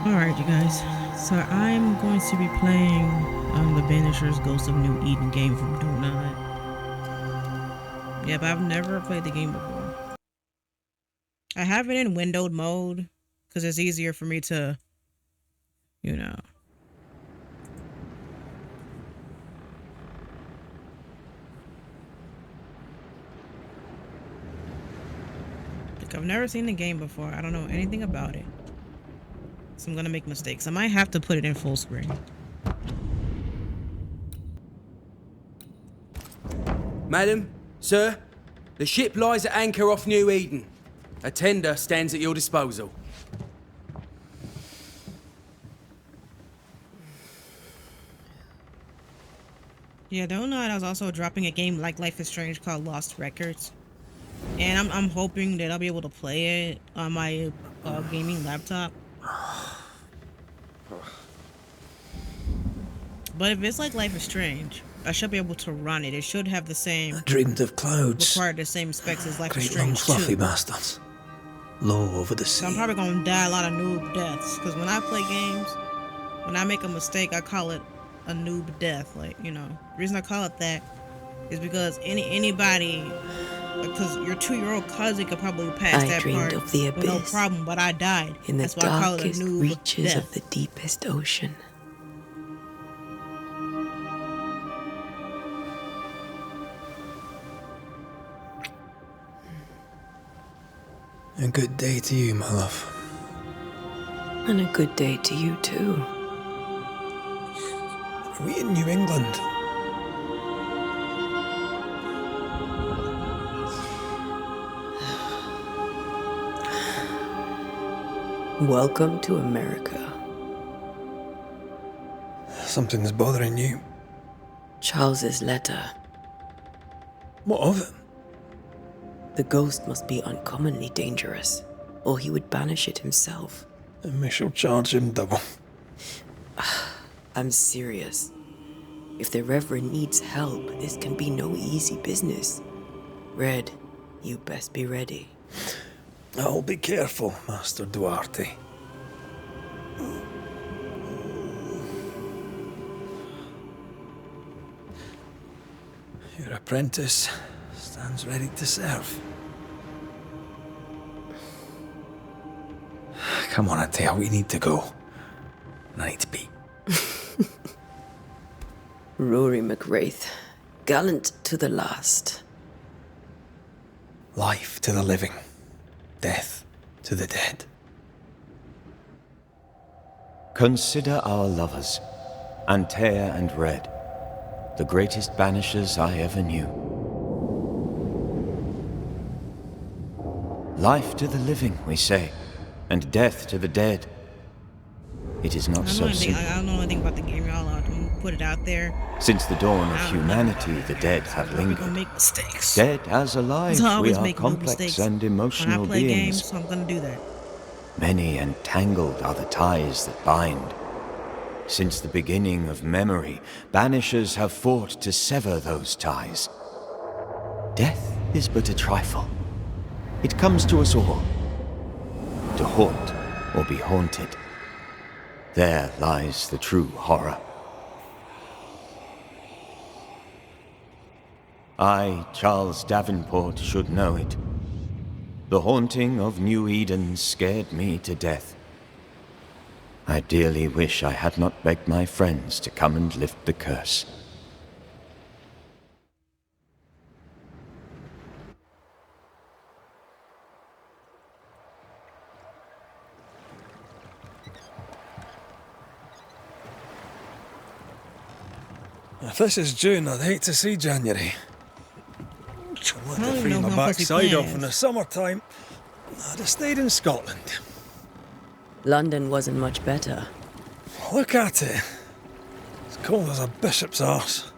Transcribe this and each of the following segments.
Alright, you guys. So I'm going to be playing the Banishers Ghost of New Eden game from Do Not. Yep, I've never played the game before. I have it in windowed mode because it's easier for me to, you know. Like, I've never seen the game before. I don't know anything about it. So I'm gonna make mistakes. I might have to put it in full screen. Madam, sir, the ship lies at anchor off New Eden. A tender stands at your disposal. Yeah, don't know. I was also dropping a game like Life is Strange called Lost Records, and I'm hoping that I'll be able to play it on my gaming laptop. But if it's like Life is Strange, I should be able to run it. It should have the same. I dreamed of clouds. Require the same specs as Life is Great long Strange fluffy 2. bastards. Low over the sea. So I'm probably gonna die a lot of noob deaths. Because when I play games, when I make a mistake, I call it a noob death. Like, you know, the reason I call it that is because anybody, because your 2-year-old cousin could probably pass that part of the abyss, with no problem, but I died. In the That's why I call it a darkest noob reaches death. of the deepest ocean. A good day to you, my love. And a good day to you too. Are we in New England? Welcome to America. Something's bothering you. Charles's letter. What of it? The ghost must be uncommonly dangerous, or he would banish it himself. And we shall charge him double. I'm serious. If the Reverend needs help, this can be no easy business. Red, you best be ready. I'll be careful, Master Duarte. Your apprentice stands ready to serve. Come on, Antea, we need to go. I need to be. Rory McWraith, gallant to the last. Life to the living, death to the dead. Consider our lovers, Antea and Red, the greatest banishers I ever knew. Life to the living, we say, and death to the dead. It is not so simple. I don't know anything about the game, y'all. I'm gonna put it out there. Since the dawn of humanity, the dead have We're gonna lingered. make mistakes. Dead as alive, So I we always are make complex mistakes and when emotional I play beings. games, so I'm gonna do that. Many and tangled are the ties that bind. Since the beginning of memory, banishers have fought to sever those ties. Death is but a trifle. It comes to us all. To haunt or be haunted. There lies the true horror. I, Charles Davenport, should know it. The haunting of New Eden scared me to death. I dearly wish I had not begged my friends to come and lift the curse. If this is June, I'd hate to see January. I'd like to free know my how close he backside off plans. in the summertime. I'd have stayed in Scotland. London wasn't much better. Look at it. It's cold as a bishop's arse.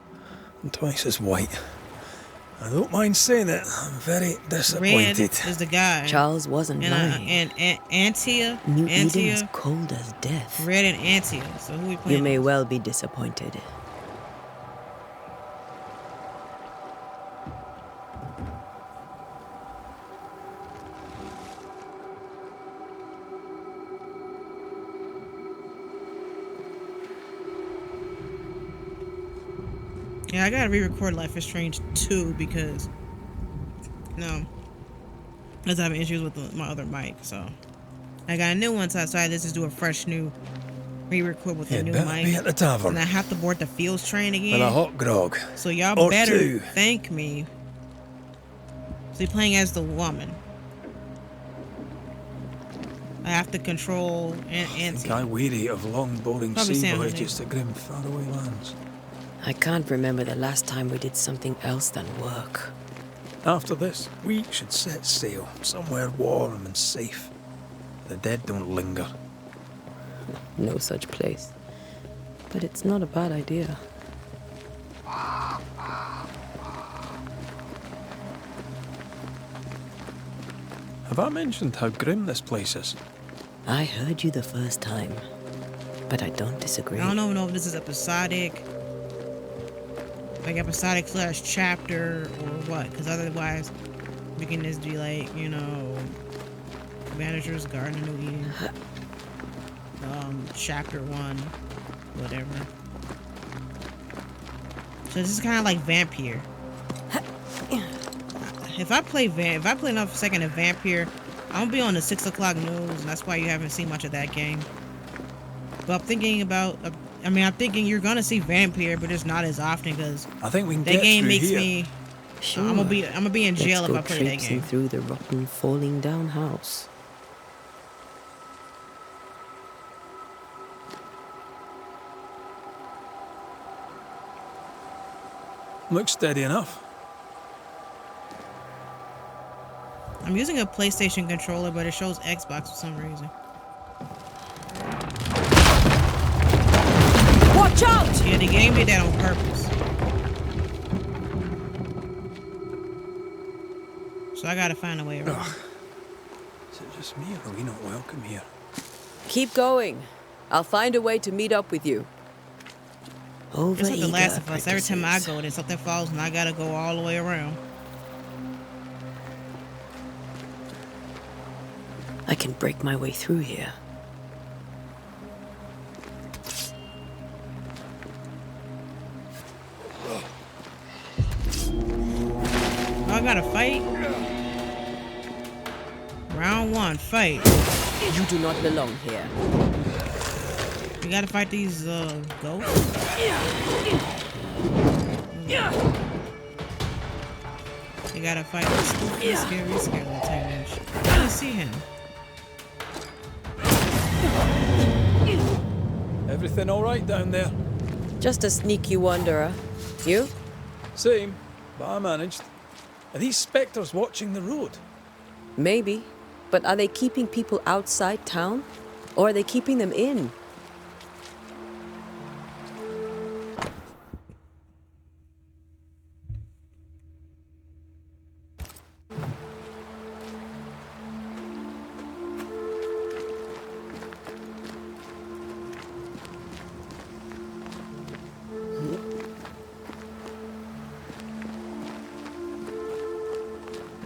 And twice as white. I don't mind saying it, I'm very Red disappointed. is the guy. Charles wasn't lying. And Antea. New Eden's Antea. cold as death. Red and Antea. So who we playing? You may well be disappointed. Yeah, I gotta re-record Life is Strange 2 because no, I was having issues with my other mic, so I got a new one. So I decided to just do a fresh new re-record with a You'd new better mic. be at the tavern And I have to board the Fields train with a again. hot grog. So y'all Or better two. thank me. So you're playing as the woman. I have to control I think Antea. I weary of long, boring Probably sea Sam, voyages to grim, faraway lands. I can't remember the last time we did something else than work. After this, we should set sail somewhere warm and safe. The dead don't linger. No such place. But it's not a bad idea. Have I mentioned how grim this place is? I heard you the first time, but I don't disagree. I don't know if this is episodic, like episodic / chapter or what, because otherwise we can just be like, you know, Banishers, Garden of New Eden, chapter 1, whatever. So this is kind of like Vampyr. If I play enough second of Vampyr, I'm gonna be on the 6 o'clock news, and that's why you haven't seen much of that game. But I'm thinking about, I'm thinking you're gonna see Vampyr, but it's not as often because I think we can that get game through makes here. me. Sure. I'm gonna be in jail if I play that traipsing game. through the rotten, falling down house. Looks steady enough. I'm using a PlayStation controller, but it shows Xbox for some reason. Watch out! Yeah, the game did that on purpose. So I gotta find a way around. Ugh. Is it just me, or are we not welcome here? Keep going. I'll find a way to meet up with you. It's like The Last of Us. Every time I go there, something falls and I gotta go all the way around. I can break my way through here. Oh, I gotta fight? Round 1, fight. You do not belong here. You gotta fight these ghosts. You gotta fight this spooky, scary skeleton. I didn't see him. Everything all right down there? Just a sneaky wanderer. You? Same, but I managed. Are these spectres watching the road? Maybe. But are they keeping people outside town? Or are they keeping them in?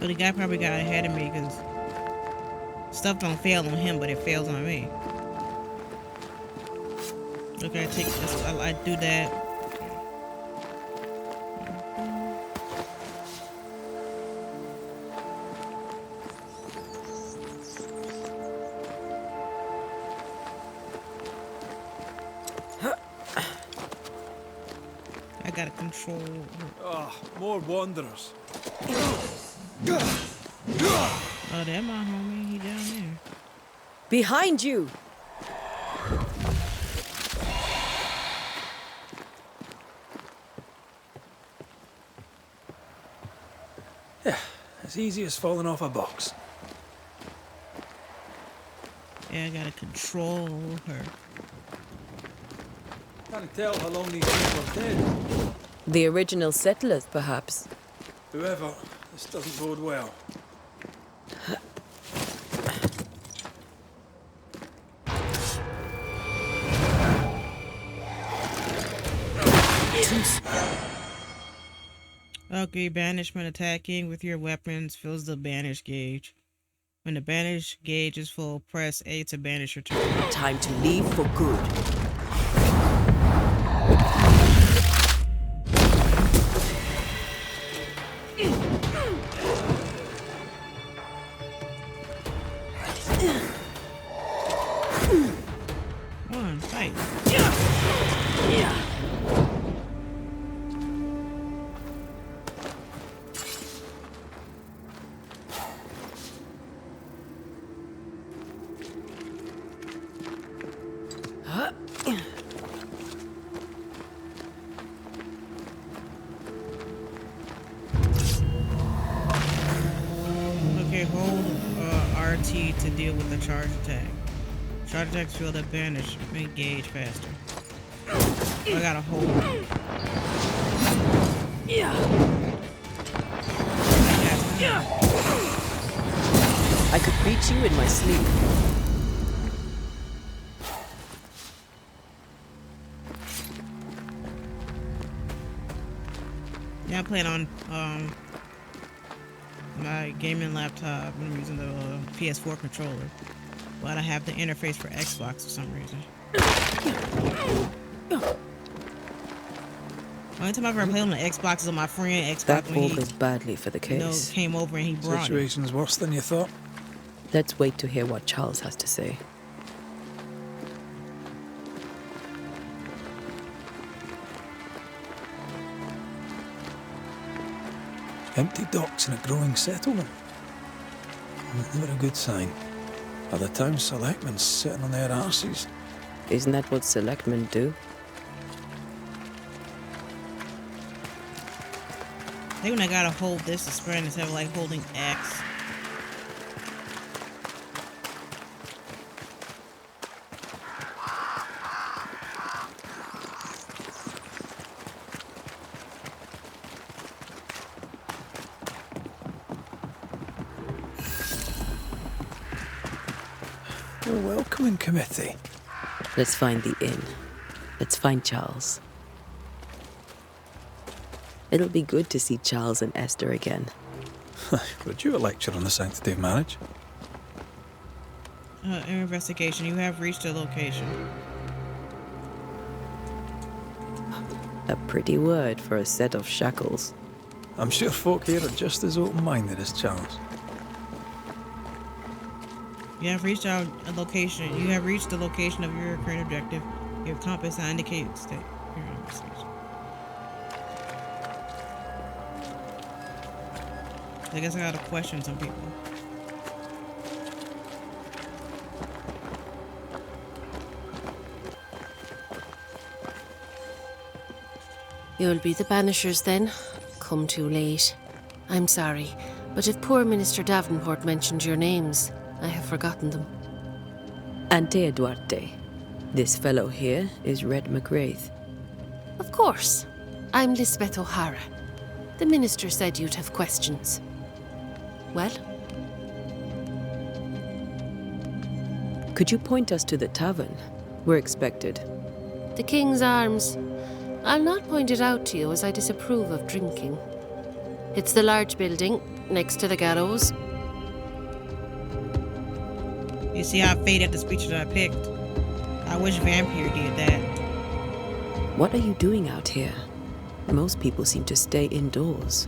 But the guy probably got ahead of me because stuff don't fail on him, but it fails on me. Okay, I take this. I do that. I gotta control. Ah, more wanderers. Oh, that my homie. He down there. Behind you! Yeah, as easy as falling off a box. Yeah, I gotta control her. Can't tell how long these people are dead. The original settlers, perhaps. Whoever, this doesn't bode well. Okay, banishment attacking with your weapons fills the banish gauge. When the banish gauge is full, press A to banish your target. Time to leave for good. Okay, hold RT to deal with the charge attack. Charge attacks feel that banish make gauge faster. I gotta hold. I could reach you in my sleep. Yeah, I played on my gaming laptop. I'm using the PS4 controller, but I have the interface for Xbox for some reason. Only time I've ever played on the Xbox is on my friend Xbox That when augurs badly for the case. came over and he brought it. Situation's worse than you thought. Let's wait to hear what Charles has to say. Empty docks in a growing settlement. Never a good sign. Are the town selectmen sitting on their arses? Isn't that what selectmen do? I think when I gotta hold this to sprint instead of like holding X. A welcoming committee. Let's find the inn. Let's find Charles. It'll be good to see Charles and Esther again. Would you a lecture on the sanctity of marriage? Investigation. You have reached a location. A pretty word for a set of shackles. I'm sure folk here are just as open-minded as Charles. You have reached a location. You have reached the location of your current objective. Your compass indicates that your investigation. I guess I gotta question some people. You'll be the Banishers then? Come too late. I'm sorry, but if poor Minister Davenport mentioned your names, I have forgotten them. Antea Duarte. This fellow here is Red McGrath. Of course. I'm Lisbeth O'Hara. The minister said you'd have questions. Well? Could you point us to the tavern? We're expected. The King's Arms. I'll not point it out to you as I disapprove of drinking. It's the large building next to the gallows. You see how I faded the speech that I picked? I wish Vampyr did that. What are you doing out here? Most people seem to stay indoors.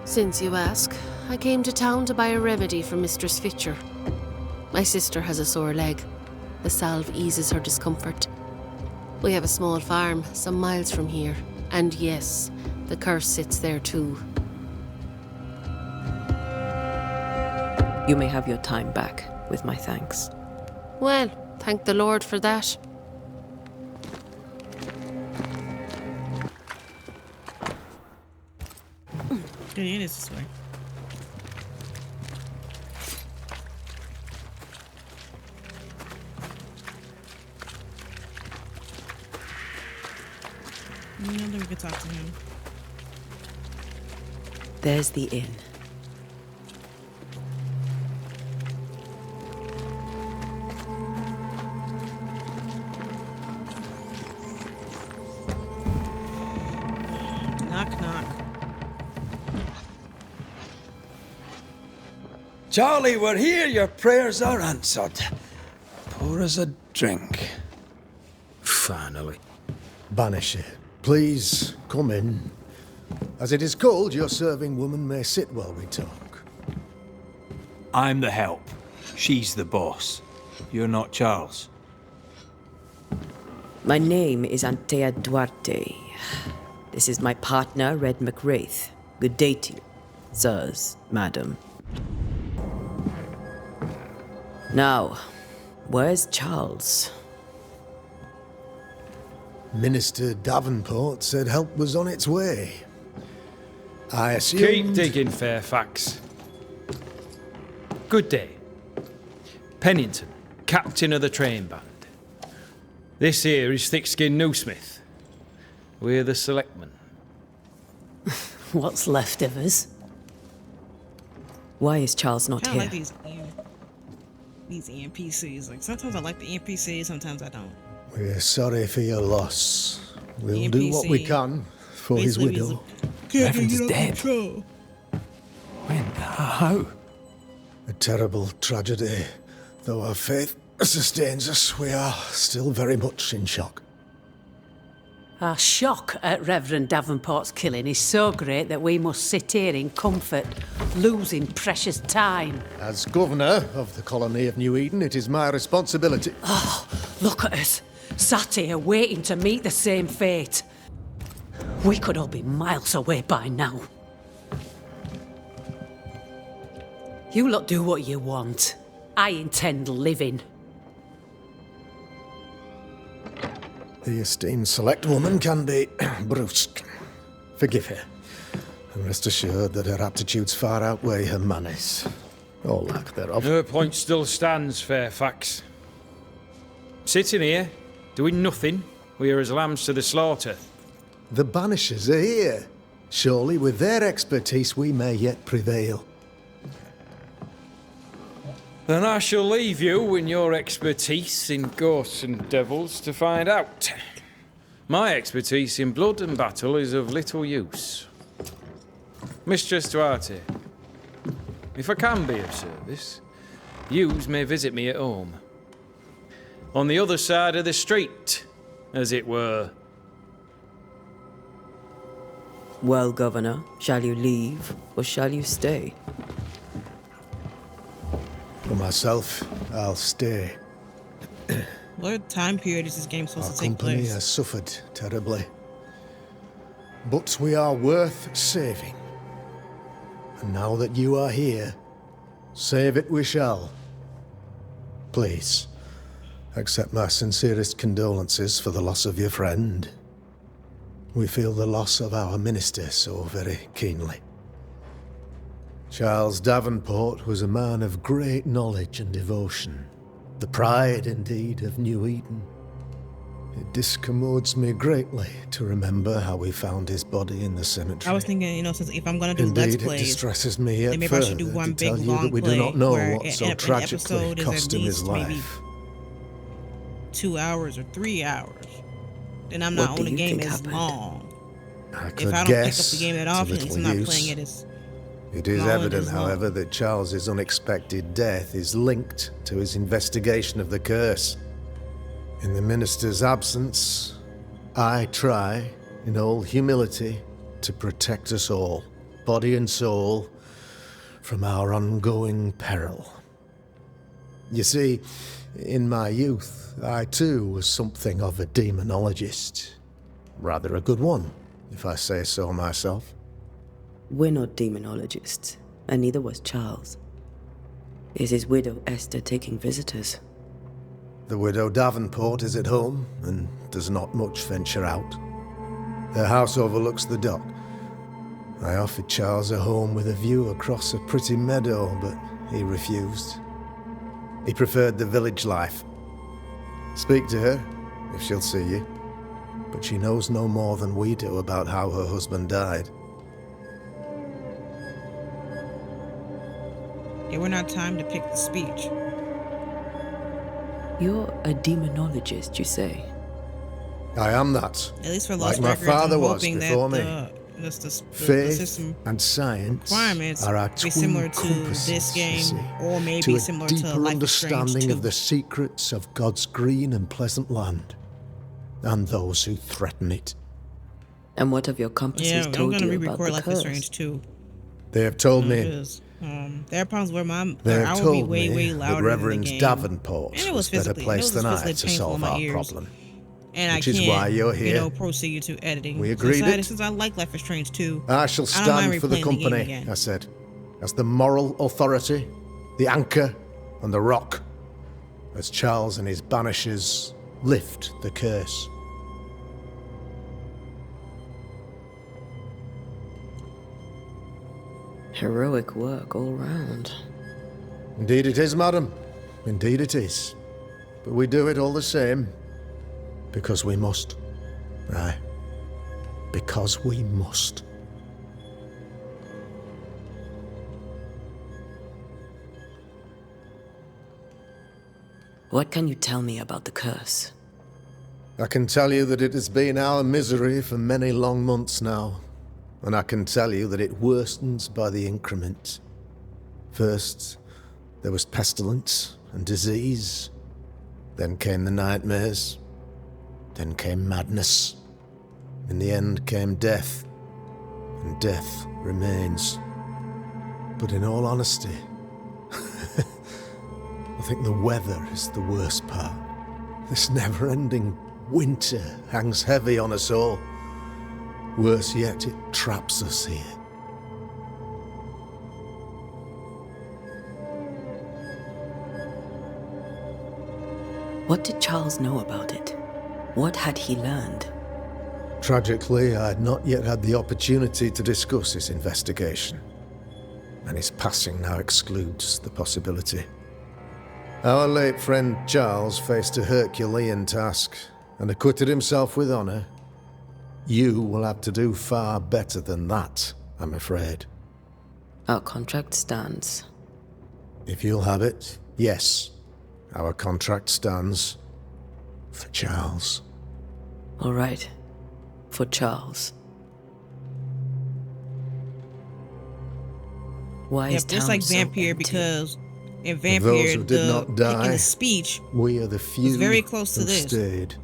Since you ask, I came to town to buy a remedy for Mistress Fitcher. My sister has a sore leg. The salve eases her discomfort. We have a small farm some miles from here. And yes, the curse sits there too. You may have your time back, with my thanks. Well, thank the Lord for that. It is this way. I don't think we could talk to him. There's the inn. Knock, knock. Charlie, we're here. Your prayers are answered. Pour us a drink. Finally. Banisher, please come in. As it is called, your serving woman may sit while we talk. I'm the help. She's the boss. You're not Charles. My name is Antea Duarte. This is my partner, Red McGrath. Good day to you, sirs, madam. Now, where's Charles? Minister Davenport said help was on its way. I assumed... Keep digging, Fairfax. Good day. Pennington, captain of the train band. This here is Thick-Skinned Newsmith. We're the selectmen. What's left of us? Why is Charles not I here? like these NPCs. Like sometimes I like the NPCs, sometimes I don't. We're sorry for your loss. We'll The do what we NPC can for his basically widow. Reverend's dead. When? How? A terrible tragedy. Though our faith sustains us, we are still very much in shock. Our shock at Reverend Davenport's killing is so great that we must sit here in comfort, losing precious time. As governor of the colony of New Eden, it is my responsibility. Oh, look at us, sat here waiting to meet the same fate. We could all be miles away by now. You lot do what you want. I intend living. The esteemed select woman can be brusque. Forgive her. And rest assured that her aptitudes far outweigh her manners. Or lack thereof. Her point still stands, Fairfax. Sitting here, doing nothing, we are as lambs to the slaughter. The Banishers are here. Surely with their expertise we may yet prevail. Then I shall leave you and your expertise in ghosts and devils to find out. My expertise in blood and battle is of little use. Mistress Duarte, if I can be of service, yous may visit me at home. On the other side of the street, as it were. Well, Governor, shall you leave or shall you stay? For myself, I'll stay. What time period is this game supposed Our to take company place? has suffered terribly. But we are worth saving. And now that you are here, save it we shall. Please, accept my sincerest condolences for the loss of your friend. We feel the loss of our minister so very keenly. Charles Davenport was a man of great knowledge and devotion. The pride, indeed, of New Eden. It discommodes me greatly to remember how we found his body in the cemetery. I was thinking, since if I'm gonna do Indeed, Let's it Plays, distresses me yet then maybe I should do further one to big tell you long that we play do not know where what so an tragically episode is cost at him his least maybe life. 2 hours or 3 hours. Then I'm not What on do the you game think as happened? long. I If could I don't guess pick up the game that to often, it's little not use. playing it as It is long as evident, it's long. however, that Charles's unexpected death is linked to his investigation of the curse. In the minister's absence, I try, in all humility, to protect us all, body and soul, from our ongoing peril. You see, in my youth, I too was something of a demonologist. Rather a good one, if I say so myself. We're not demonologists, and neither was Charles. Is his widow Esther taking visitors? The widow Davenport is at home and does not much venture out. Her house overlooks the dock. I offered Charles a home with a view across a pretty meadow, but he refused. He preferred the village life. Speak to her, if she'll see you. But she knows no more than we do about how her husband died. they were not timed to pick the speech. You're a demonologist, you say? I am that. At least for Like Lost my Records, father I'm was hoping before me. that the Faith system and science requirements are our be twin similar to compasses, this you game, see, or maybe to a similar to deeper Life is Strange understanding 2. of the secrets of God's green and pleasant land, and those who threaten it. And what have your compasses Yeah, I'm told gonna you about re-record the Life curse? is Strange 2. They have told me. Because, there are problems where They I have will be told way, me way that louder Reverend than the game. Davenport And it was was better physically, placed than I to painful solve in my our ears. problem. And Which I is can't, why you're here. proceed to editing. We agreed it. Since I like Life is Strange 2, I shall I don't mind stand for the replaying the game company, again. I said, as the moral authority, the anchor, and the rock, as Charles and his banishers lift the curse. Heroic work all round. Indeed it is, madam. Indeed it is. But we do it all the same. Because we must. Aye. Because we must. What can you tell me about the curse? I can tell you that it has been our misery for many long months now. And I can tell you that it worsens by the increment. First, there was pestilence and disease. Then came the nightmares. Then came madness. In the end came death. And death remains. But in all honesty, I think the weather is the worst part. This never-ending winter hangs heavy on us all. Worse yet, it traps us here. What did Charles know about it? What had he learned? Tragically, I had not yet had the opportunity to discuss his investigation. And his passing now excludes the possibility. Our late friend Charles faced a Herculean task and acquitted himself with honor. You will have to do far better than that, I'm afraid. Our contract stands. If you'll have it, yes. Our contract stands for Charles. All right. For Charles. Why is just town like so Vampyr, empty? because in For those Vampyr, who did not die, picking the speech we are the few very close to who this. stayed.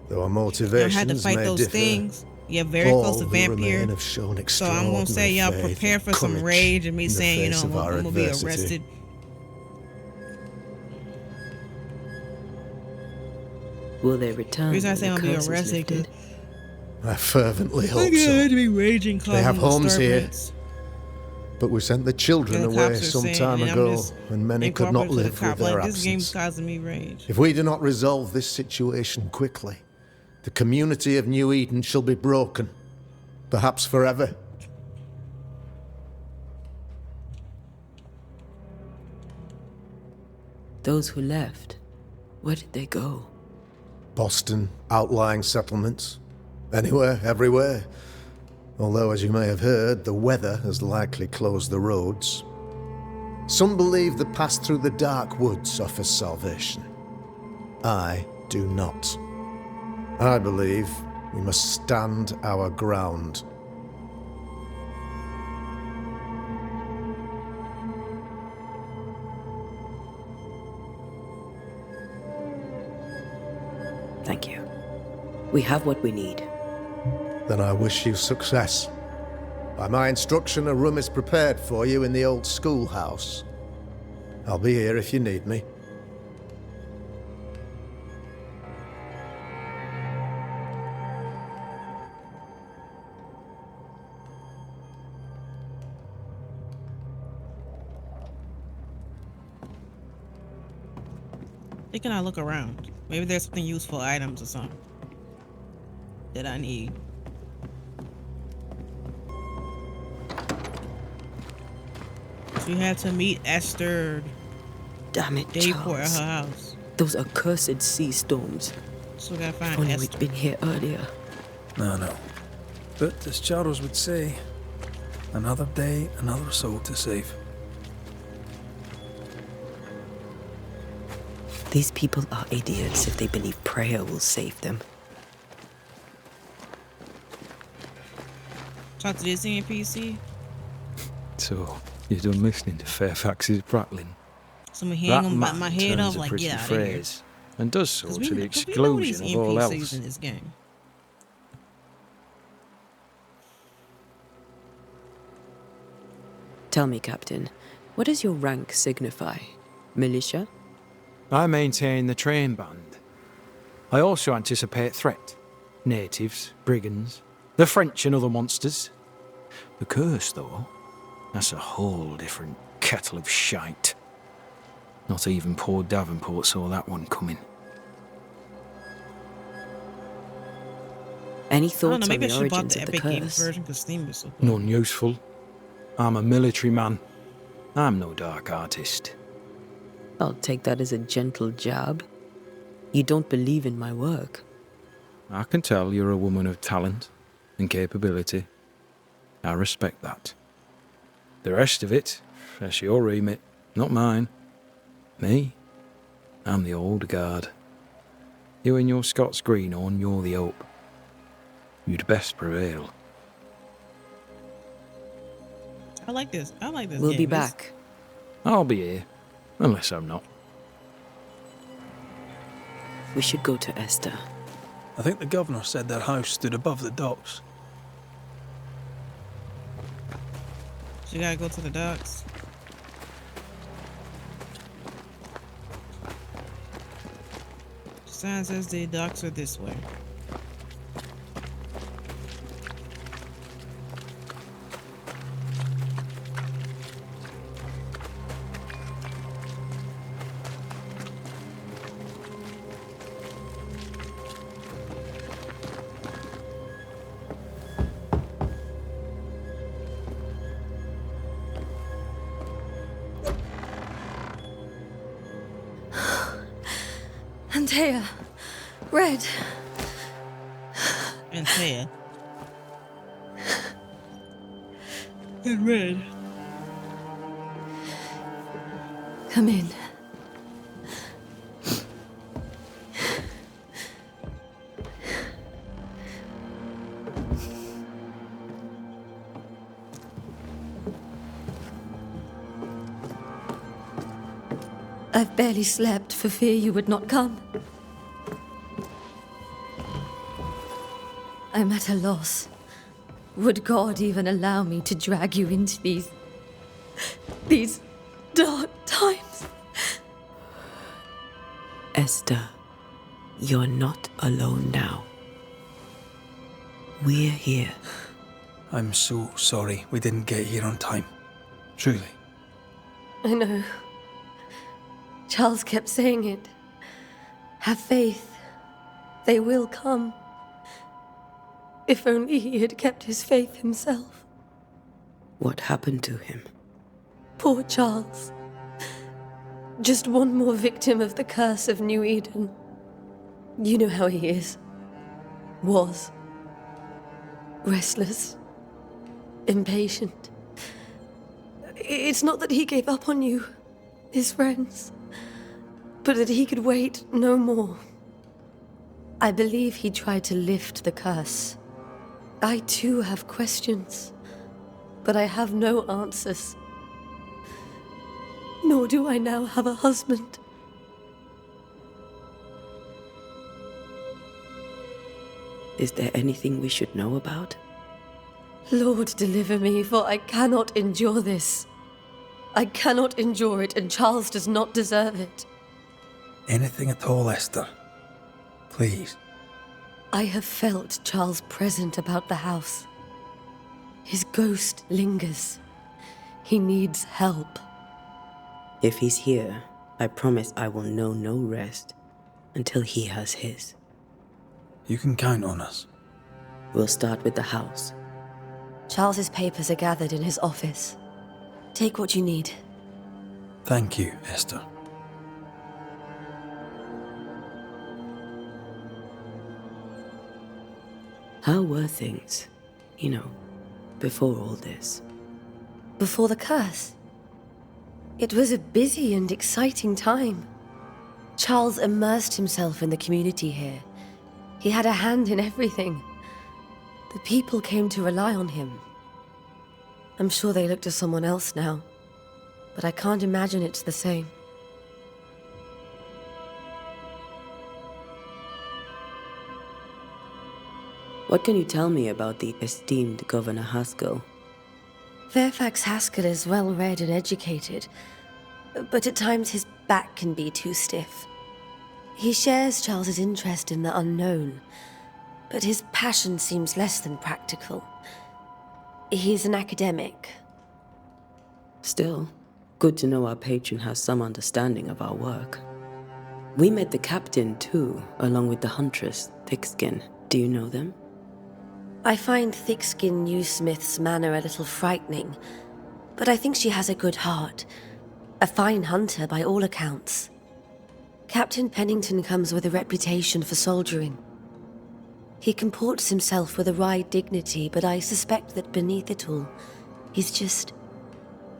Though our you motivations had to fight may those differ, things. Yeah, very all close to who remain Vampyr. have shown So I'm gonna say y'all extraordinary prepare faith for and some courage rage and me in the saying, you face know, of I'm our gonna be adversity. arrested. Will they return? The reason I when say the I'm gonna be curse is arrested lifted? I fervently hope I had so. to be raging, They have causing homes here, disturbance. but we sent the children And the away cops are some saying, time and I'm ago, just and many could not incorporating to the live cop, with their like, this game's absence. causing me rage. If we do not resolve this situation quickly, the community of New Eden shall be broken, perhaps forever. Those who left, where did they go? Boston, outlying settlements, anywhere, everywhere. Although, as you may have heard, the weather has likely closed the roads. Some believe the path through the dark woods offers salvation. I do not. I believe we must stand our ground. Thank you. We have what we need. Then I wish you success. By my instruction, a room is prepared for you in the old schoolhouse. I'll be here if you need me. Can I look around? Maybe there's something useful, items or something that I need. So we had to meet Esther Damn it, Dayport at Charles. her house. Those accursed sea storms. So we gotta If find only Esther. we'd been here earlier. No. But as Charles would say, another day, another soul to save. These people are idiots if they believe prayer will save them. Talk to this NPC. So, you're done listening to Fairfax's prattling? So I'm gonna hang That him by man my head turns off a like, pretty get out of here. phrase, and does so 'Cause to the we know these exclusion of all NPCs else. in this game. Tell me, Captain, what does your rank signify? Militia? I maintain the train band. I also anticipate threat. Natives, brigands, the French and other monsters. The curse, though, that's a whole different kettle of shite. Not even poor Davenport saw that one coming. Any I don't know, thoughts on maybe I the should have bought origins the of the Epic Games curse? version because Steam is so good. None useful. I'm a military man. I'm no dark artist. I'll take that as a gentle jab. You don't believe in my work. I can tell you're a woman of talent and capability. I respect that. The rest of it, that's your remit, not mine. Me? I'm the old guard. You and your Scots greenhorn, you're the hope. You'd best prevail. I like this. I like this. We'll game. be back. I'll be here, unless I'm not. We should go to Esther. I think the governor said their house stood above the docks. So you gotta go to the docks. Sign says the docks are this way. Antea, Red. Antea. And Red. Come in. I've barely slept for fear you would not come. I'm at a loss. Would God even allow me to drag you into these dark times? Esther, you're not alone now. We're here. I'm so sorry we didn't get here on time. Truly. I know. Charles kept saying it. Have faith. They will come. If only he had kept his faith himself. What happened to him? Poor Charles. Just one more victim of the curse of New Eden. You know how he is. Was. Restless. Impatient. It's not that he gave up on you, his friends, but that he could wait no more. I believe he tried to lift the curse. I too have questions, but I have no answers. Nor do I now have a husband. Is there anything we should know about? Lord, deliver me, for I cannot endure this. I cannot endure it, and Charles does not deserve it. Anything at all, Esther. Please. I have felt Charles present about the house. His ghost lingers. He needs help. If he's here, I promise I will know no rest until he has his. You can count on us. We'll start with the house. Charles's papers are gathered in his office. Take what you need. Thank you, Esther. How were things, before all this? Before the curse? It was a busy and exciting time. Charles immersed himself in the community here. He had a hand in everything. The people came to rely on him. I'm sure they look to someone else now, but I can't imagine it's the same. What can you tell me about the esteemed Governor Haskell? Fairfax Haskell is well read and educated, but at times his back can be too stiff. He shares Charles's interest in the unknown, but his passion seems less than practical. He's an academic. Still, good to know our patron has some understanding of our work. We met the captain too, along with the huntress, Thickskin. Do you know them? I find Thickskin Newsmith's manner a little frightening, but I think she has a good heart. A fine hunter by all accounts. Captain Pennington comes with a reputation for soldiering. He comports himself with a wry dignity, but I suspect that beneath it all, he's just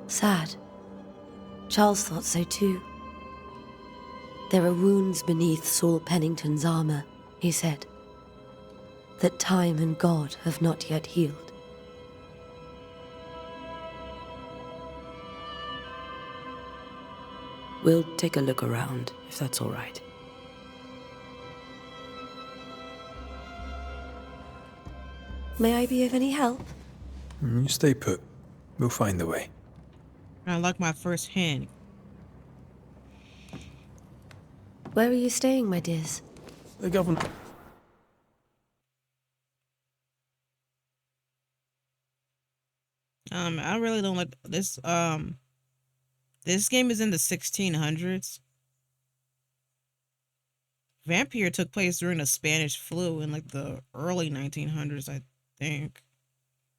sad. Charles thought so too. There are wounds beneath Saul Pennington's armor, he said, that time and God have not yet healed. We'll take a look around, if that's all right. May I be of any help? You stay put. We'll find the way. I like my first hand. Where are you staying, my dears? The governor. I really don't like this. This game is in the 1600s. Vampyr took place during the Spanish flu in like the early 1900s, I think.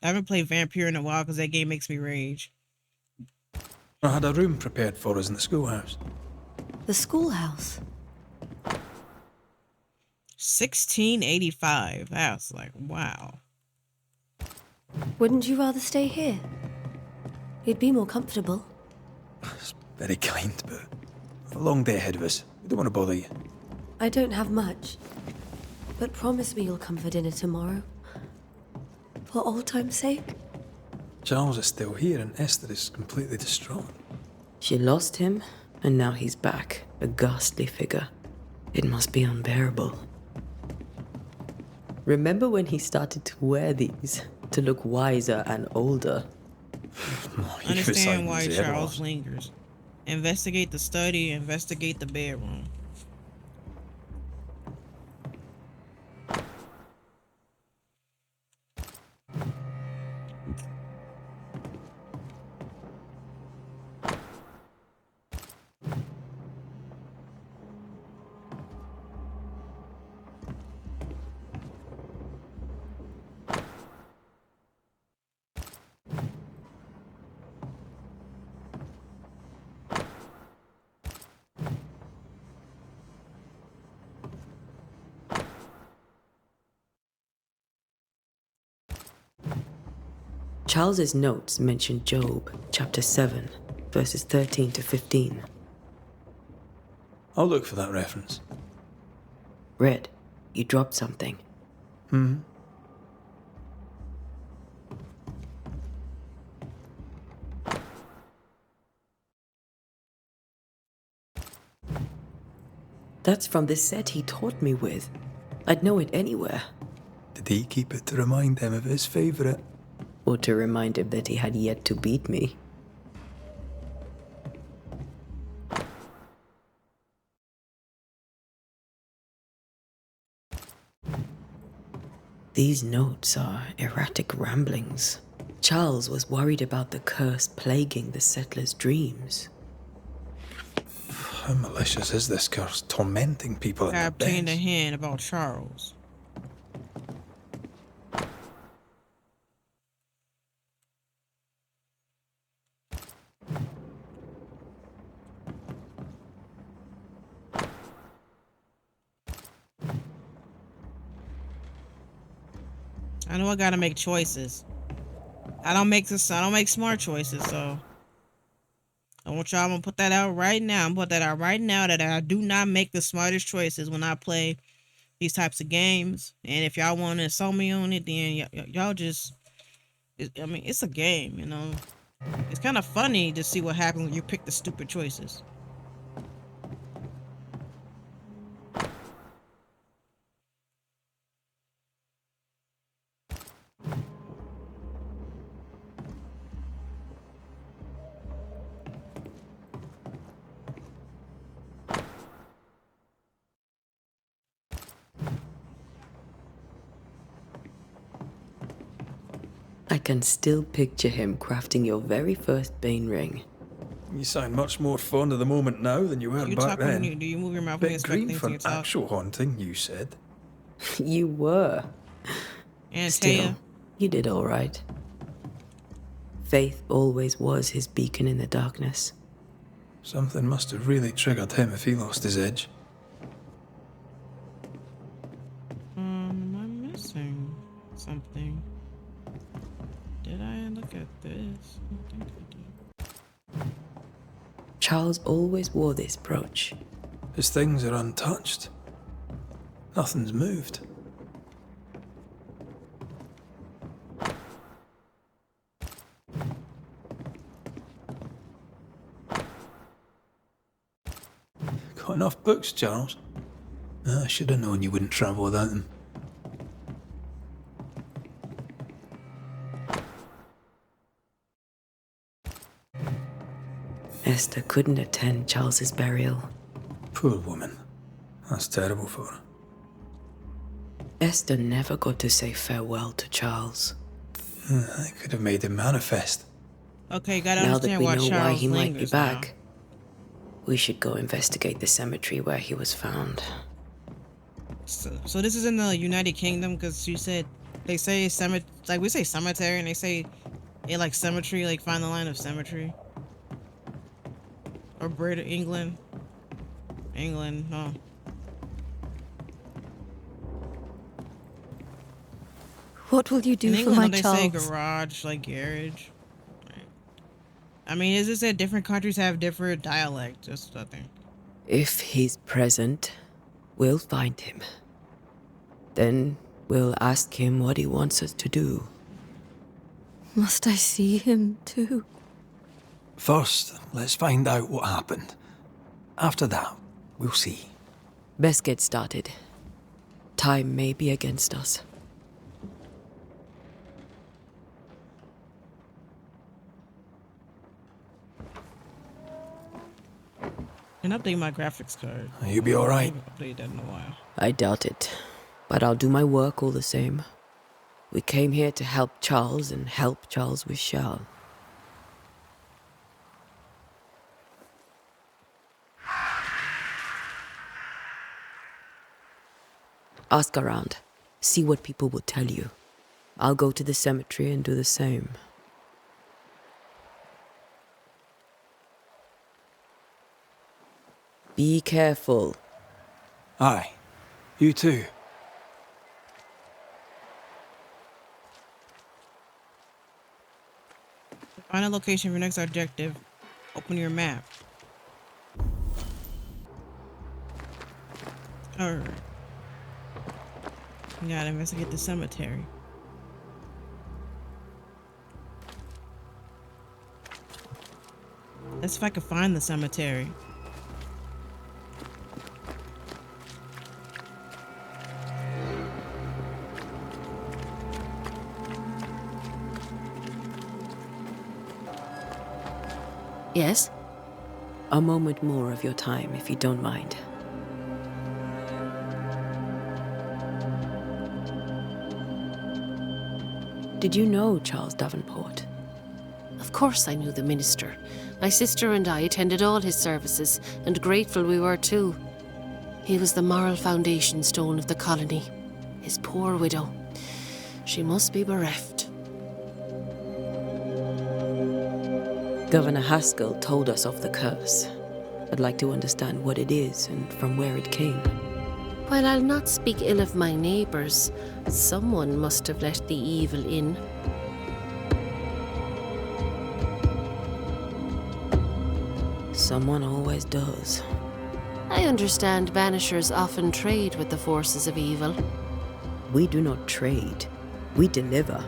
I haven't played Vampyr in a while because that game makes me rage. I had a room prepared for us in the schoolhouse. The schoolhouse? 1685. I was like, wow. Wouldn't you rather stay here? You'd be more comfortable. It's very kind, but a long day ahead of us. We don't want to bother you. I don't have much, but promise me you'll come for dinner tomorrow. For old time's sake. Charles is still here and Esther is completely distraught. She lost him, and now he's back, a ghastly figure. It must be unbearable. Remember when he started to wear these to look wiser and older? Understand why Charles lingers. Investigate the study, investigate the bedroom. Charles's notes mention Job, chapter 7, verses 13 to 15. I'll look for that reference. Red, you dropped something. That's from the set he taught me with. I'd know it anywhere. Did he keep it to remind him of his favourite? Or to remind him that he had yet to beat me. These notes are erratic ramblings. Charles was worried about the curse plaguing the settlers' dreams. How malicious is this curse, tormenting people in I their obtained a beds? hint about Charles. I know I gotta make choices. I don't make smart choices, so I want y'all, I'm gonna put that out right now. I'm gonna put that out right now that I do not make the smartest choices when I play these types of games. And if y'all want to insult me on it, then y'all just, I mean, it's a game, you know. It's kind of funny to see what happens when you pick the stupid choices. I can still picture him crafting your very first Bane ring. You sound much more fond of the moment now than you were You back talk when then. do you move your mouth when you Bit expect green things for when you talk? actual haunting, you said. You were. Antea. Still, you did all right. Faith always was his beacon in the darkness. Something must have really triggered him if he lost his edge. Am I missing something? Did I look at this? I don't think I did. Charles always wore this brooch. His things are untouched. Nothing's moved. Got enough books, Charles? I should have known you wouldn't travel without them. Esther couldn't attend Charles's burial. Poor woman. That's terrible for her. Esther never got to say farewell to Charles. I could have made him manifest. Okay, you gotta Now that understand we why know Charles why he might be lingers back, we should go investigate the cemetery where he was found. So this is in the United Kingdom, because you said they say cemetery, like we say cemetery, and they say it like cemetery, like find the line of cemetery. Or Britain, England, no. What will you do In for England, my don't they say Charles? garage, like garage? I mean, is this that different countries have different dialects? Just I think. If he's present, we'll find him. Then we'll ask him what he wants us to do. Must I see him too? First, let's find out what happened. After that, we'll see. Best get started. Time may be against us. And update my graphics card. You'll be alright. I haven't updated that in a while. I doubt it, but I'll do my work all the same. We came here to help Charles, and help Charles we shall. Ask around. See what people will tell you. I'll go to the cemetery and do the same. Be careful. Aye. You too. Find a location for your next objective. Open your map. Alright. We gotta investigate the cemetery. Let's see if I can find the cemetery. Yes? A moment more of your time, if you don't mind. Did you know Charles Davenport? Of course I knew the minister. My sister and I attended all his services, and grateful we were too. He was the moral foundation stone of the colony. His poor widow. She must be bereft. Governor Haskell told us of the curse. I'd like to understand what it is and from where it came. While I'll not speak ill of my neighbours, someone must have let the evil in. Someone always does. I understand Banishers often trade with the forces of evil. We do not trade. We deliver.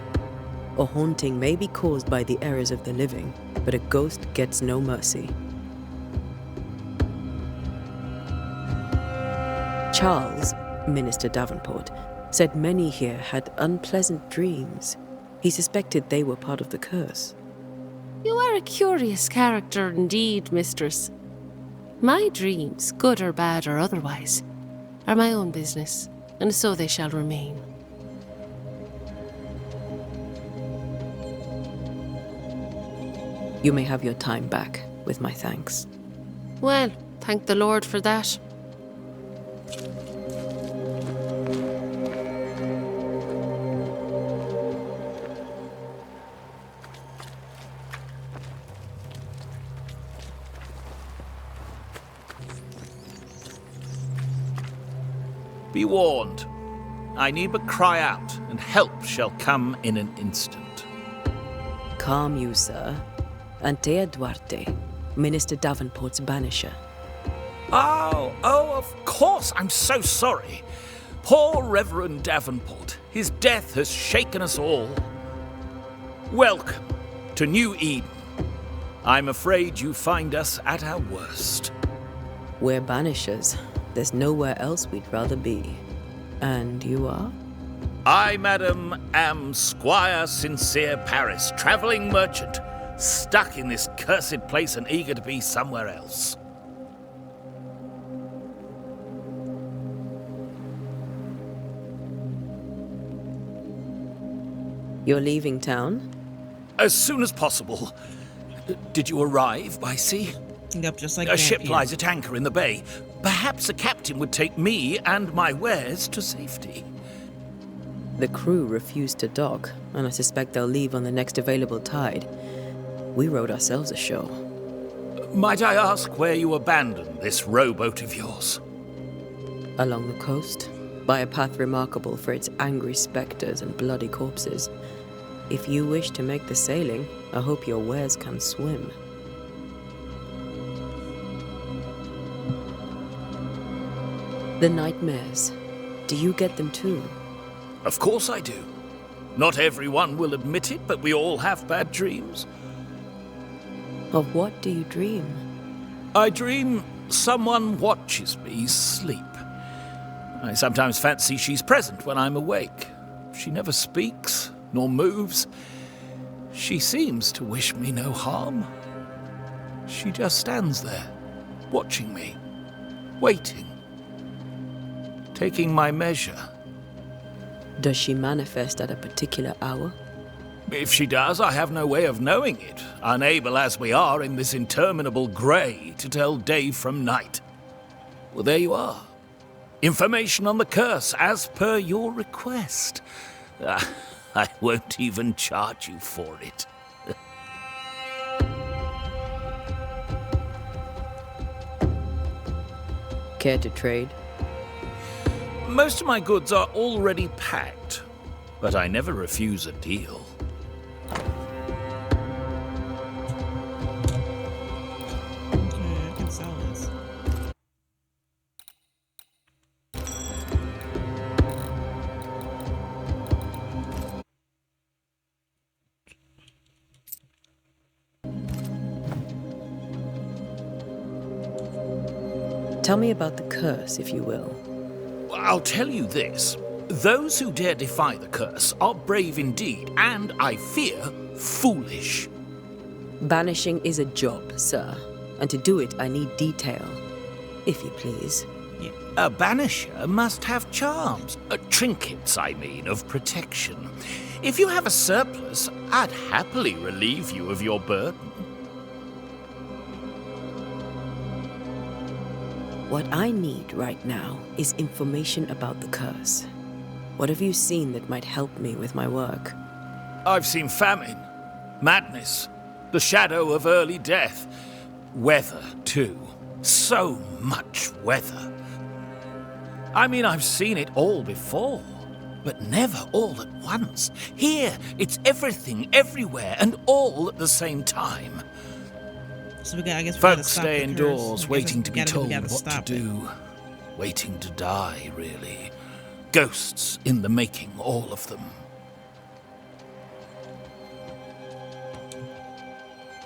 A haunting may be caused by the errors of the living, but a ghost gets no mercy. Charles, Minister Davenport, said many here had unpleasant dreams. He suspected they were part of the curse. You are a curious character indeed, mistress. My dreams, good or bad or otherwise, are my own business, and so they shall remain. You may have your time back, with my thanks. Well, thank the Lord for that. Be warned. I need but cry out, and help shall come in an instant. Calm you, sir. Antea Duarte, Minister Davenport's Banisher. Oh, of course. I'm so sorry. Poor Reverend Davenport. His death has shaken us all. Welcome to New Eden. I'm afraid you find us at our worst. We're Banishers. There's nowhere else we'd rather be. And you are? I, madam, am Squire Sincere Paris, travelling merchant, stuck in this cursed place and eager to be somewhere else. You're leaving town? As soon as possible. Did you arrive by sea? Yep, just like a ship Vampyr. lies at anchor in the bay. Perhaps a captain would take me and my wares to safety. The crew refused to dock, and I suspect they'll leave on the next available tide. We rode ourselves ashore. Might I ask where you abandoned this rowboat of yours? Along the coast, by a path remarkable for its angry spectres and bloody corpses. If you wish to make the sailing, I hope your wares can swim. The nightmares. Do you get them too? Of course I do. Not everyone will admit it, but we all have bad dreams. Of what do you dream? I dream someone watches me sleep. I sometimes fancy she's present when I'm awake. She never speaks, nor moves. She seems to wish me no harm. She just stands there, watching me, waiting, taking my measure. Does she manifest at a particular hour? If she does, I have no way of knowing it, unable as we are in this interminable grey to tell day from night. Well, there you are. Information on the curse, as per your request. I won't even charge you for it. Care to trade? Most of my goods are already packed, but I never refuse a deal. Okay, I can sell this. Tell me about the curse, if you will. I'll tell you this. Those who dare defy the curse are brave indeed, and, I fear, foolish. Banishing is a job, sir. And to do it, I need detail. If you please. A banisher must have charms. Trinkets, I mean, of protection. If you have a surplus, I'd happily relieve you of your burden. What I need right now is information about the curse. What have you seen that might help me with my work? I've seen famine, madness, the shadow of early death. Weather, too. So much weather. I mean, I've seen it all before, but never all at once. Here, it's everything, everywhere, and all at the same time. So I guess we Folks gotta stop stay the curse. indoors, waiting to be told we gotta what to stop do. Waiting to die, really. Ghosts in the making, all of them.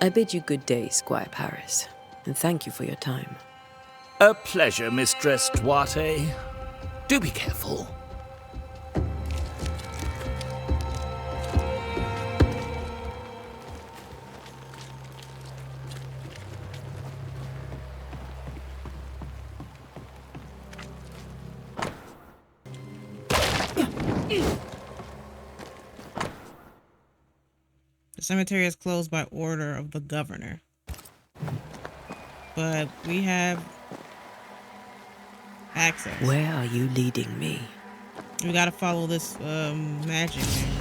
I bid you good day, Squire Paris, and thank you for your time. A pleasure, Mistress Duarte. Do be careful. The cemetery is closed by order of the governor. But we have access. Where are you leading me? We gotta follow this magic thing.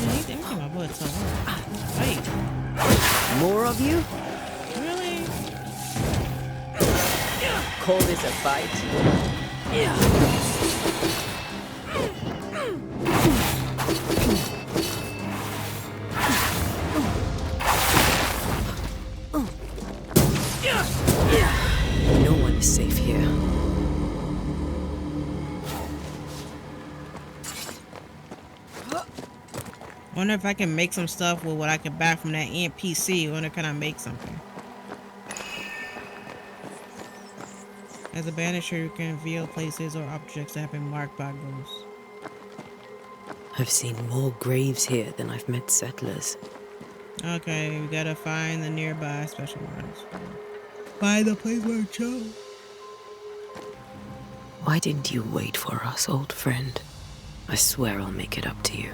Everything my butt so hard. Wait. More of you? Really? Call this a fight? No one is safe here. Wonder if I can make some stuff with what I can buy from that NPC. Wonder can I make something? As a banisher, you can reveal places or objects that have been marked by ghosts. I've seen more graves here than I've met settlers. Okay, we gotta find the nearby special marks. Find the place where it chose. Why didn't you wait for us, old friend? I swear I'll make it up to you.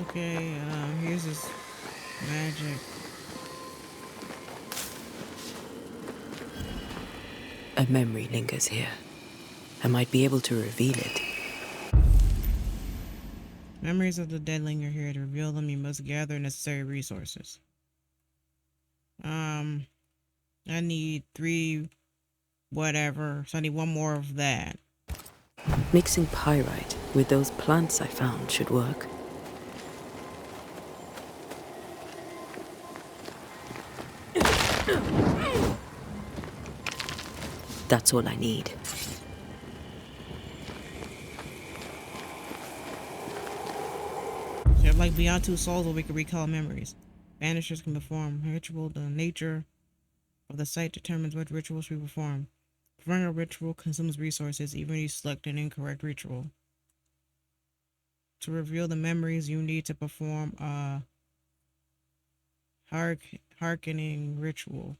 Okay, here's this magic. A memory lingers here. I might be able to reveal it. Memories of the dead linger here. To reveal them, you must gather necessary resources. I need 3 whatever, so I need 1 more of that. Mixing pyrite with those plants I found should work. That's all I need. So like beyond 2 souls where we can recall memories. Banishers can perform a ritual. The nature of the site determines what rituals we perform. Performing a ritual consumes resources, even if you select an incorrect ritual. To reveal the memories, you need to perform a hearkening ritual.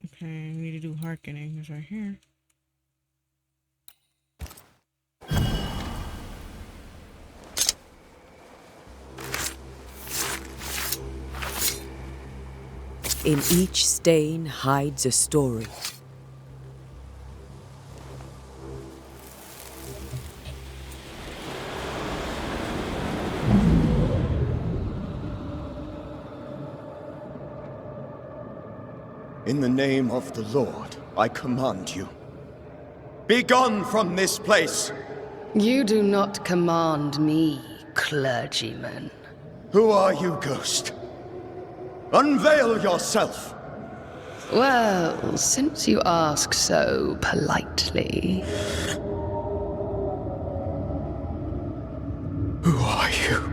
Okay, we need to do hearkening. It's right here. In each stain hides a story. In the name of the Lord, I command you. Be gone from this place! You do not command me, clergyman. Who are you, ghost? Unveil yourself! Well, since you ask so politely... Who are you?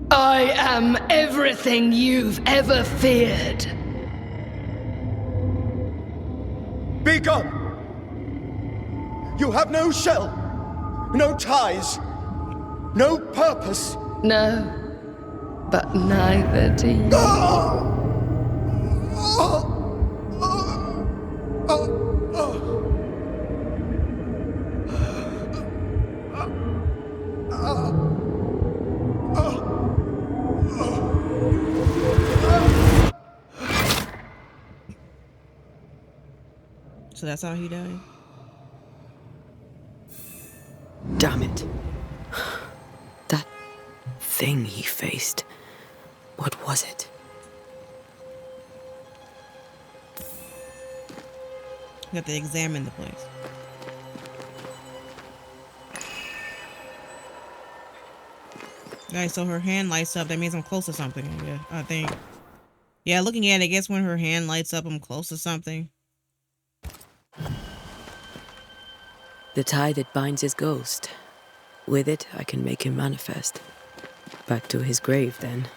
I am everything you've ever feared. Be gone! You have no shell, no ties, no purpose. No, but neither do you. So that's how he died? Damn it. That thing he faced. What was it? You have to examine the place. Alright, so her hand lights up. That means I'm close to something, I think. Yeah, looking at it, I guess when her hand lights up, I'm close to something. The tie that binds his ghost. With it, I can make him manifest. Back to his grave, then.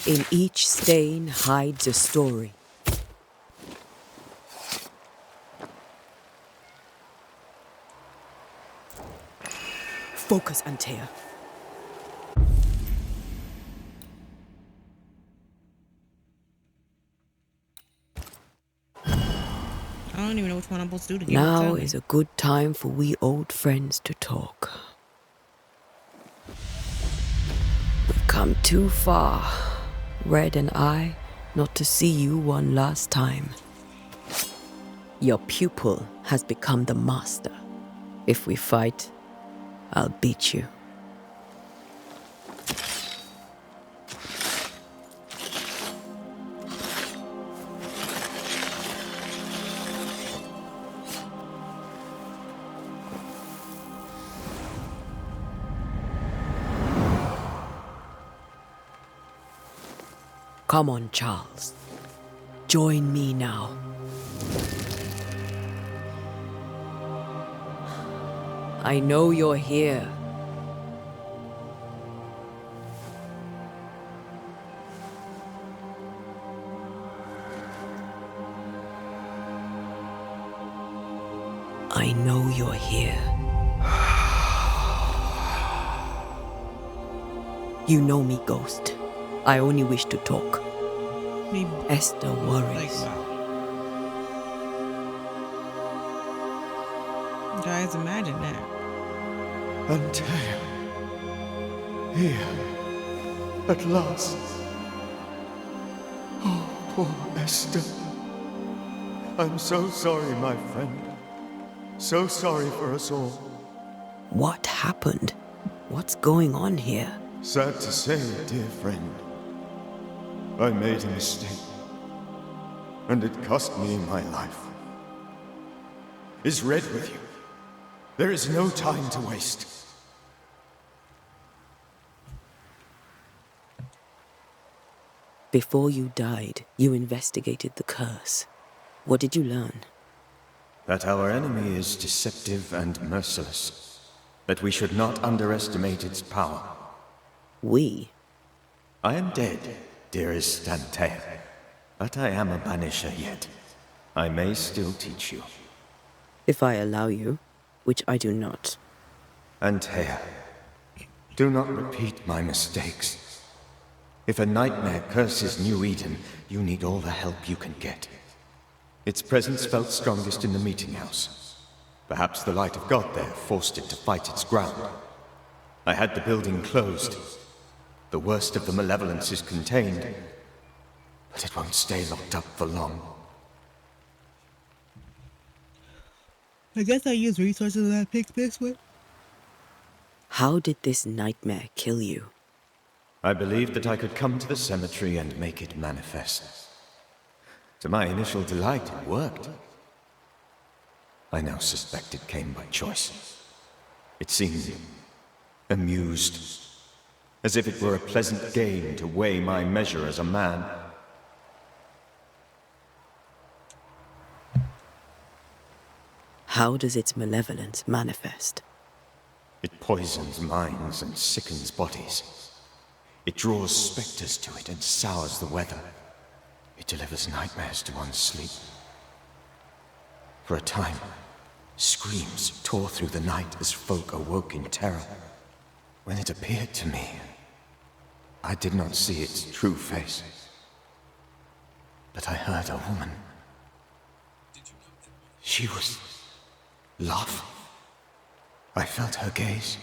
In each stain hides a story. Focus, Antea. I don't even know which one I'm supposed to do to Now is a good time for we old friends to talk. We've come too far, Red and I, not to see you one last time. Your pupil has become the master. If we fight, I'll beat you. Come on, Charles. Join me now. I know you're here. I know you're here. You know me, Ghost. I only wish to talk. Esther worries. Guys, imagine that. Antea. Here. At last. Oh, poor Esther. I'm so sorry, my friend. So sorry for us all. What happened? What's going on here? Sad to say, dear friend. I made a mistake. And it cost me my life. Is Red with you? There is no time to waste. Before you died, you investigated the curse. What did you learn? That our enemy is deceptive and merciless. That we should not underestimate its power. We? I am dead, dearest Antea. But I am a Banisher yet. I may still teach you. If I allow you, which I do not. Antea, do not repeat my mistakes. If a nightmare curses New Eden, you need all the help you can get. Its presence felt strongest in the meeting house. Perhaps the light of God there forced it to fight its ground. I had the building closed. The worst of the malevolence is contained, but it won't stay locked up for long. I guess I use resources that I picked this with. How did this nightmare kill you? I believed that I could come to the cemetery and make it manifest. To my initial delight, it worked. I now suspect it came by choice. It seemed amused, as if it were a pleasant game to weigh my measure as a man. How does its malevolence manifest? It poisons minds and sickens bodies. It draws specters to it and sours the weather. It delivers nightmares to one's sleep. For a time, screams tore through the night as folk awoke in terror. When it appeared to me, I did not see its true face. But I heard a woman. She was laughing. I felt her gaze.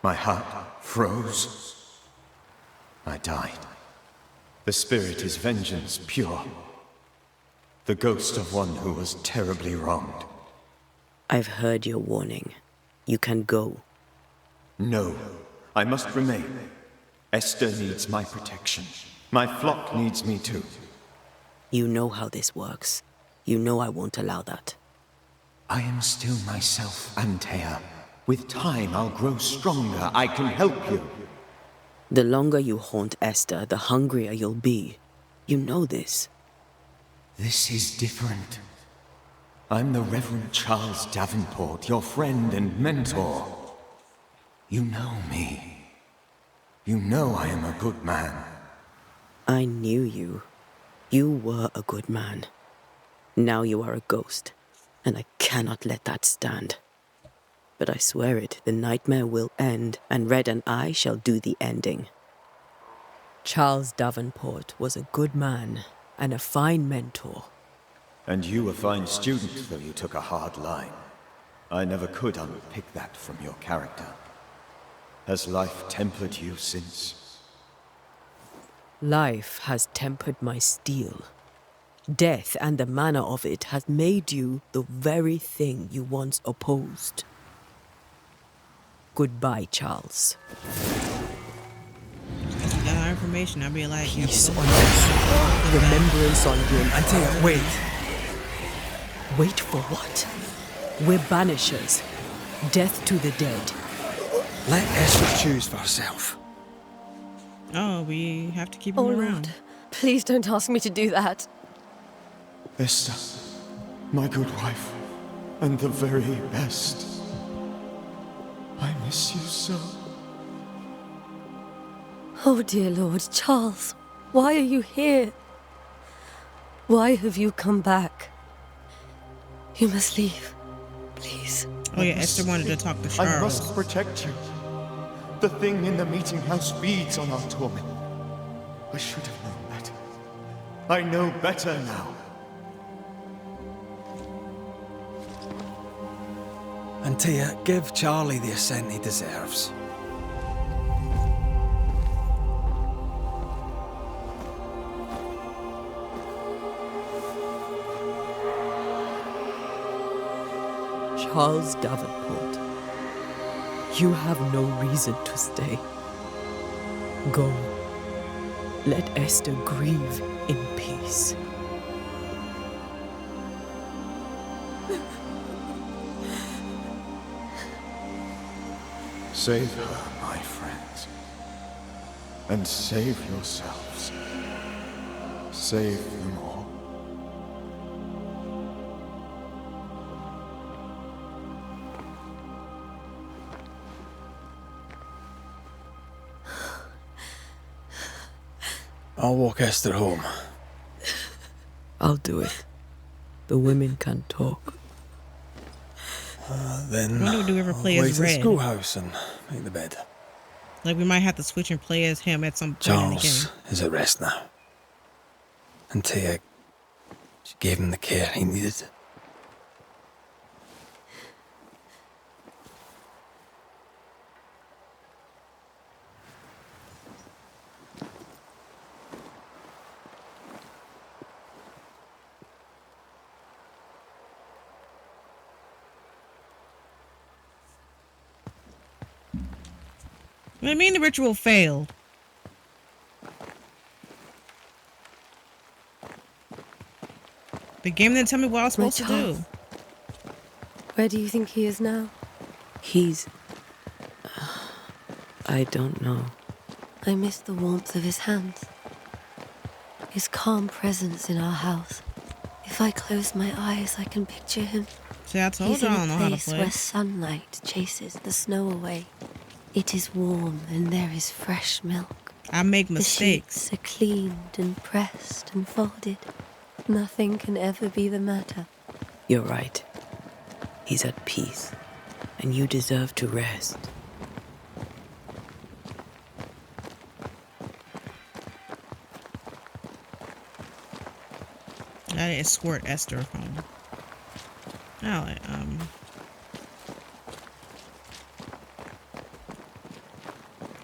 My heart froze. I died. The spirit is vengeance pure. The ghost of one who was terribly wronged. I've heard your warning. You can go. No, I must remain. Esther needs my protection. My flock needs me too. You know how this works. You know I won't allow that. I am still myself, Antea. With time, I'll grow stronger. I can help you. The longer you haunt Esther, the hungrier you'll be. You know this. This is different. I'm the Reverend Charles Davenport, your friend and mentor. You know me. You know I am a good man. I knew you. You were a good man. Now you are a ghost, and I cannot let that stand. But I swear it, the nightmare will end, and Red and I shall do the ending. Charles Davenport was a good man and a fine mentor. And you a fine student, though you took a hard line. I never could unpick that from your character. Has life tempered you since? Life has tempered my steel. Death and the manner of it has made you the very thing you once opposed. Goodbye, Charles. If you got our information, I'd be like, Peace on earth, remembrance on you. Antea, wait. Wait for what? We're Banishers. Death to the dead. Let Esther choose for herself. oh, we have to keep him Oh, around. Lord. Please don't ask me to do that. Esther, my good wife, and the very best. I miss you so. Oh, dear Lord, Charles, why are you here? Why have you come back? You must leave, please. Oh yeah, Esther wanted to talk to I Charles. must protect you. The thing in the meeting house feeds on our torment. I should have known better. I know better now. Antea, give Charlie the ascent he deserves. Charles Davenport, you have no reason to stay. Go. Let Esther grieve in peace. Save her, my friends. And save yourselves. Save them all. I'll walk Esther home. I'll do it. The women can talk. Then When do we ever play I'll as wait at the Red? schoolhouse and make the bed. Like we might have to switch and play as him at some point in the Charles game. is at rest now. Antea, she gave him the care he needed. What do you mean the ritual failed? The game didn't tell me what I was supposed to do. Where do you think he is now? He's... I don't know. I miss the warmth of his hands. His calm presence in our house. If I close my eyes, I can picture him. See, I told He's you in I don't know how a to place play. where sunlight chases the snow away. It is warm and there is fresh milk. I make The mistakes. sheets are cleaned and pressed and folded. Nothing can ever be the matter. You're right. He's at peace. And you deserve to rest. I escort Esther home.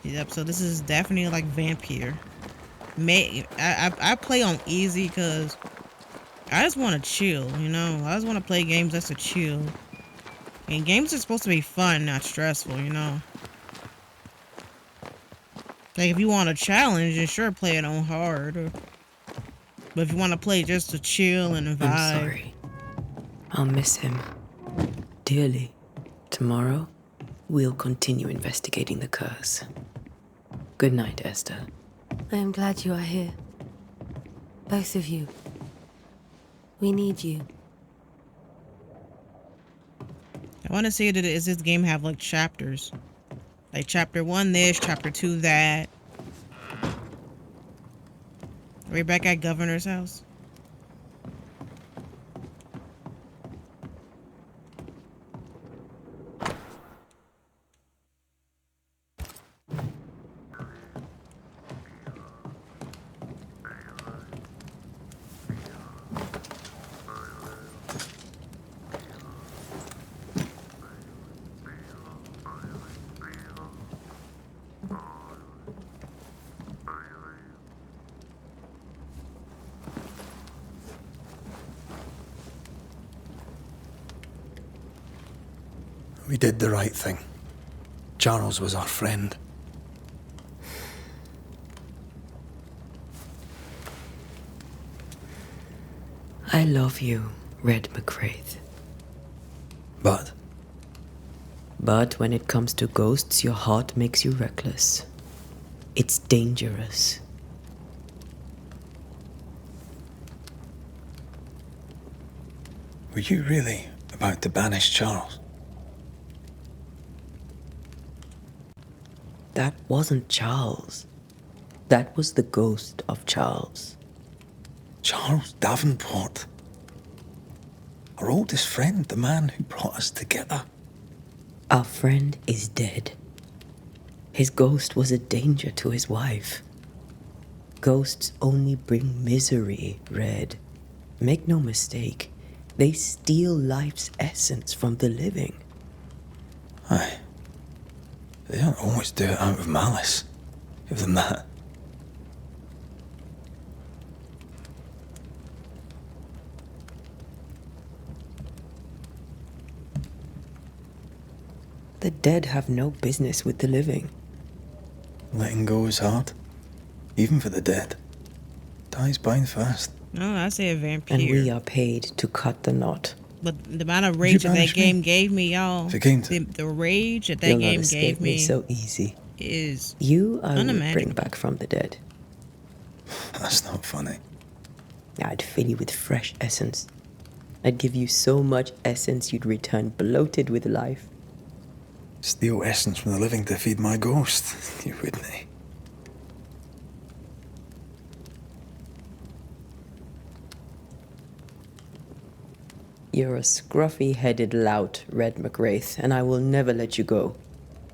Yep, so this is definitely like Vampyr. I play on easy because I just want to chill, you know? I just want to play games just to chill. And games are supposed to be fun, not stressful, you know? Like, if you want a challenge, then sure, play it on hard. But if you want to play just to chill and vibe. I'm sorry. I'll miss him dearly. Tomorrow, we'll continue investigating the curse. Good night, Esther. I am glad you are here. Both of you. We need you. I want to see, does this game have like chapters? Like chapter 1 this, chapter 2 that. Are we back at Governor's house? We did the right thing. Charles was our friend. I love you, Red McCraith. But when it comes to ghosts, your heart makes you reckless. It's dangerous. were you really about to banish Charles? That wasn't Charles. That was the ghost of Charles. Charles Davenport. Our oldest friend, the man who brought us together. Our friend is dead. His ghost was a danger to his wife. Ghosts only bring misery, Red. Make no mistake, they steal life's essence from the living. Aye. They don't always do it out of malice. Give them that. The dead have no business with the living. Letting go is hard. Even for the dead. Ties bind fast. No, I say a vampire. And we are paid to cut the knot. But the amount of rage that that game gave me, y'all. The rage that that You'll game not gave escape me so easy. Is you I would unimaginable. bring back from the dead. That's not funny. I'd fill you with fresh essence. I'd give you so much essence you'd return bloated with life. Steal essence from the living to feed my ghost. You wouldn't, eh? You're a scruffy-headed lout, Red McWraith, and I will never let you go.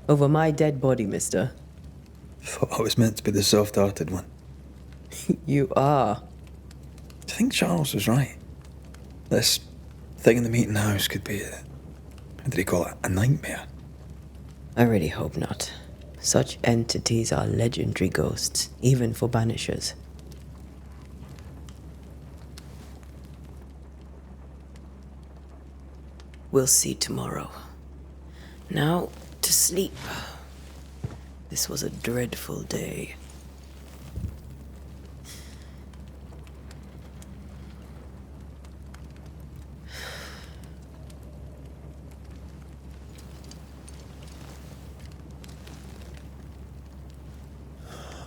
Over my dead body, mister. Thought I was meant to be the soft-hearted one. You are. Do you think Charles was right? This thing in the meeting house could be how did he call it? A nightmare? I really hope not. Such entities are legendary ghosts, even for Banishers. We'll see tomorrow. Now, to sleep. This was a dreadful day.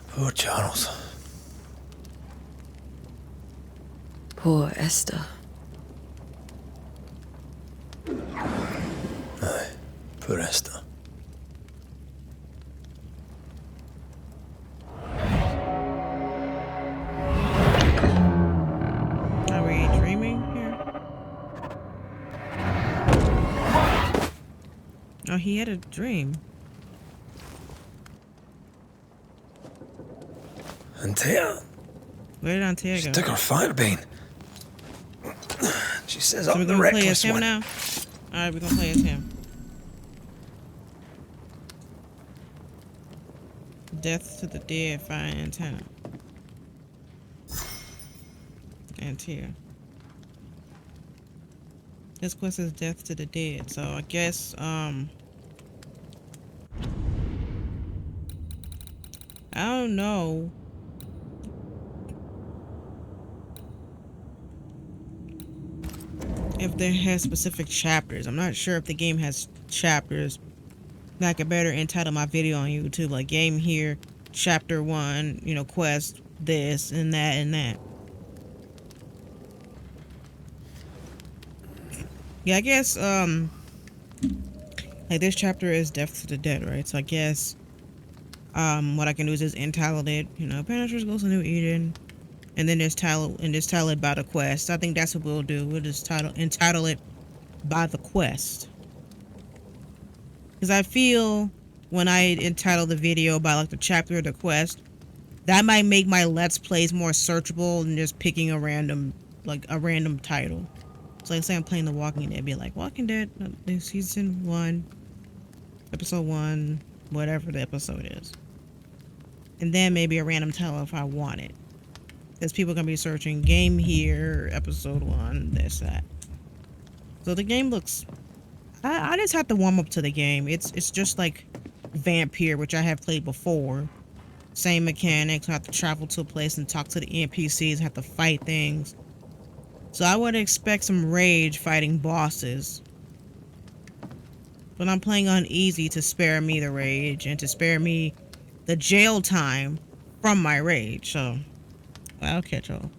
Poor Charles. Poor Esther. Aye, poor Esther. Are we dreaming here? Oh, he had a dream. Antea. Where did Antea She go? took her firebane. She says So I'm we're the gonna play as reckless him one. now? Alright, we're gonna play as him. Death to the dead, fire antenna. Antea. This quest is death to the dead, so I guess I I don't know. If there has specific chapters. I'm not sure if the game has chapters. I could better entitle my video on YouTube like game here, chapter 1, you know, quest, this and that and that. Yeah, I guess like this chapter is Death to the Dead, right? So I guess what I can do is just entitle it, you know, Banishers Goes to New Eden, and then just title it by the quest. I think that's what we'll do. We'll just entitle it by the quest. Because I feel when I entitle the video by like the chapter or the quest, that might make my Let's Plays more searchable than just picking a random title. So like say I'm playing The Walking Dead, be like Walking Dead season 1, episode 1, whatever the episode is. And then maybe a random title if I want it. Because people are going to be searching game here, episode 1, this, that. So the game looks... I just have to warm up to the game. It's just like Vampyr, which I have played before. Same mechanics. I have to travel to a place and talk to the NPCs, have to fight things. So I would expect some rage fighting bosses. But I'm playing on easy to spare me the rage and to spare me the jail time from my rage. So I'll catch y'all.